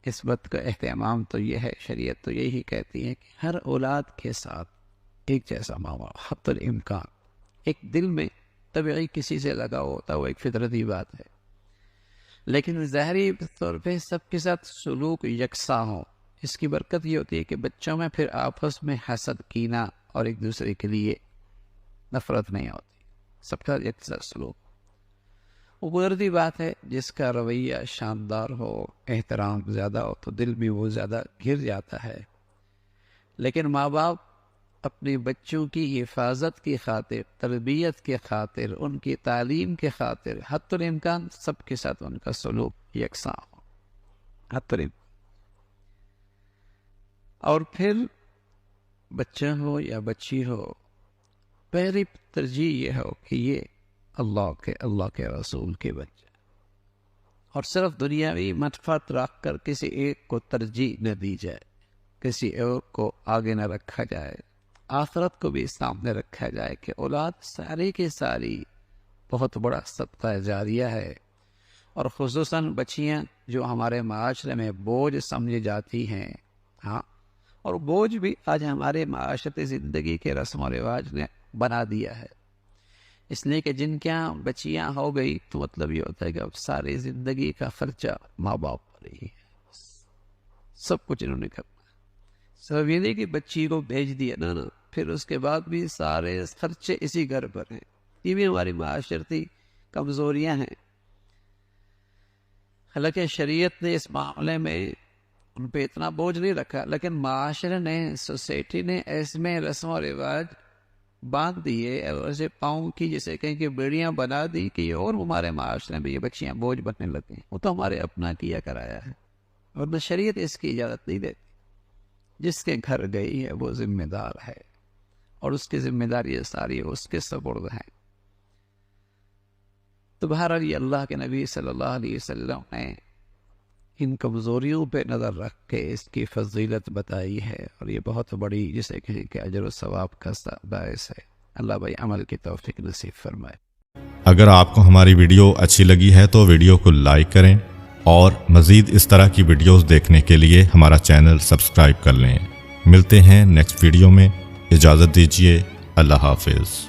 اس بات کا اہتمام تو یہ ہے، شریعت تو یہی کہتی ہے کہ ہر اولاد کے ساتھ ایک جیسا معاملہ حتی الامکان. ایک دل میں طبعی کسی سے لگا ہوتا ہے، وہ ایک فطرتی بات ہے، لیکن ظاہری طور پہ سب کے ساتھ سلوک یکساں ہو. اس کی برکت یہ ہوتی ہے کہ بچوں میں پھر آپس میں حسد، کینہ اور ایک دوسرے کے لیے نفرت نہیں ہوتی، سب کا یکساں سلوک. وہ قدرتی بات ہے، جس کا رویہ شاندار ہو، احترام زیادہ ہو تو دل بھی وہ زیادہ گر جاتا ہے. لیکن ماں باپ اپنے بچوں کی حفاظت کی خاطر، تربیت کی خاطر، ان کی تعلیم کی خاطر حتی الامکان سب کے ساتھ ان کا سلوک یکساں ہو، حتی الامکان. اور پھر بچہ ہو یا بچی ہو، پہلی ترجیح یہ ہو کہ یہ اللہ کے رسول کے بچے، اور صرف دنیاوی مفاد رکھ کر کسی ایک کو ترجیح نہ دی جائے، کسی ایک کو آگے نہ رکھا جائے، آخرت کو بھی سامنے رکھا جائے کہ اولاد ساری کی ساری بہت بڑا صدقہ جاریہ ہے. اور خصوصاً بچیاں جو ہمارے معاشرے میں بوجھ سمجھی جاتی ہیں، ہاں، اور بوجھ بھی آج ہمارے معاشرتی زندگی کے رسم و رواج نے بنا دیا ہے. اس لیے کہ جن کے یہاں بچیاں ہو گئی تو مطلب یہ ہوتا ہے کہ اب ساری زندگی کا خرچہ ماں باپ پر ہی ہے، سب کچھ انہوں نے کرنا. صرف یہ نہیں کہ بچی کو بھیج دیا، نا پھر اس کے بعد بھی سارے خرچے اسی گھر پر ہیں. یہ بھی ہماری معاشرتی کمزوریاں ہیں. حالانکہ شریعت نے اس معاملے میں ان پہ اتنا بوجھ نہیں رکھا، لیکن معاشرے نے، سوسائٹی نے اس میں رسم و رواج باندھ دیے اور اسے پاؤں کی جیسے کہیں کہ بیڑیاں بنا دی کہ اور ہمارے معاشرے میں یہ بچیاں بوجھ بننے لگیں. وہ تو ہمارے اپنا کیا کرایا ہے، ورنہ شریعت اس کی اجازت نہیں دیتی. جس کے گھر گئی ہے وہ ذمہ دار ہے، اور اس کی ذمہ داری ساری اس کے سپرد ہیں. تو بہرحال یہ اللہ کے نبی صلی اللہ علیہ وسلم نے ان کمزوریوں پہ نظر رکھ کے اس کی فضیلت بتائی ہے، اور یہ بہت بڑی جسے کہیں کہ اجر و ثواب کا باعث ہے. اللہ بھائی عمل کی توفیق نصیب فرمائے. اگر آپ کو ہماری ویڈیو اچھی لگی ہے تو ویڈیو کو لائک کریں، اور مزید اس طرح کی ویڈیوز دیکھنے کے لیے ہمارا چینل سبسکرائب کر لیں. ملتے ہیں نیکسٹ ویڈیو میں. اجازت دیجیے. اللہ حافظ.